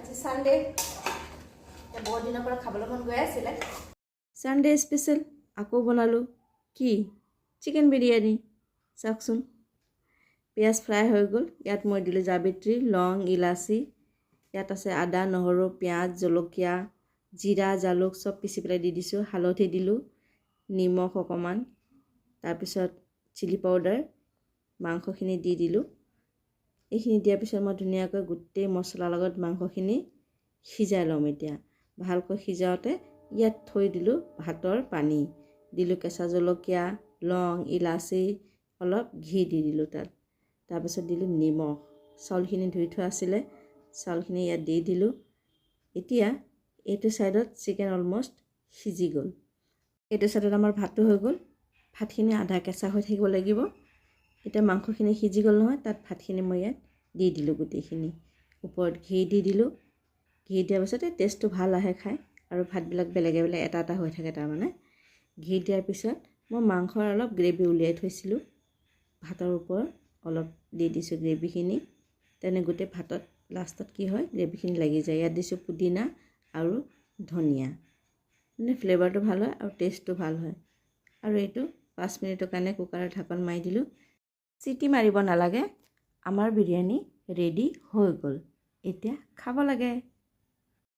আজি সানডে বহুত দিনৰ পৰা খাবলৈ মন গৈ আছিলে সানডে স্পেশাল আকৌ বনালোঁ কি চিকেন বিৰিয়ানী চাওকচোন পিঁয়াজ ফ্ৰাই হৈ গ'ল ইয়াত মই দিলোঁ জাবিত্ৰী লং ইলাচি ইয়াত আছে আদা নহৰু পিঁয়াজ জলকীয়া জিৰা জালুক চব পিচি পেলাই দি দিছোঁ হালধি দিলোঁ নিমখ অকণমান তাৰপিছত চিলি পাউডাৰ মাংসখিনি দি দিলোঁ এইখিনি দিয়াৰ পিছত মই ধুনীয়াকৈ গোটেই মছলাৰ লগত মাংসখিনি সিজাই ল'ম এতিয়া ভালকৈ সিজাওঁতে ইয়াত থৈ দিলোঁ ভাতৰ পানী দিলোঁ কেঁচা জলকীয়া লং ইলাচি অলপ ঘি দি দিলোঁ তাত তাৰপিছত দিলোঁ নিমখ চাউলখিনি ধুই থোৱা আছিলে চাউলখিনি ইয়াত দি দিলোঁ এতিয়া এইটো ছাইডত চিকেন অলমষ্ট সিজি গ'ল এইটো ছাইডত আমাৰ ভাতটো হৈ গ'ল ভাতখিনি আধা কেঁচা হৈ থাকিব লাগিব এতিয়া মাংসখিনি সিজি গ'ল নহয় তাত ভাতখিনি মই ইয়াত দি দিলোঁ গোটেইখিনি ওপৰত ঘি দি দিলোঁ ঘি দিয়াৰ পিছতে টেষ্টটো ভাল আহে খাই আৰু ভাতবিলাক বেলেগে বেলেগ এটা এটা হৈ থাকে তাৰমানে ঘি দিয়াৰ পিছত মই মাংসৰ অলপ গ্ৰেভি উলিয়াই থৈছিলোঁ ভাতৰ ওপৰত অলপ দি দিছোঁ গ্ৰেভিখিনি তেনে গোটেই ভাতত লাষ্টত কি হয় গ্ৰেভিখিনি লাগি যায় ইয়াত দিছোঁ পুদিনা আৰু ধনিয়া মানে ফ্লেভাৰটো ভাল হয় আৰু টেষ্টটো ভাল হয় আৰু এইটো 5 মিনিটৰ কাৰণে কুকাৰৰ ঢাকন মাৰি দিলোঁ চিটি মাৰিব নালাগে আমাৰ বিৰিয়ানী ৰেডি হৈ গ'ল এতিয়া খাব লাগে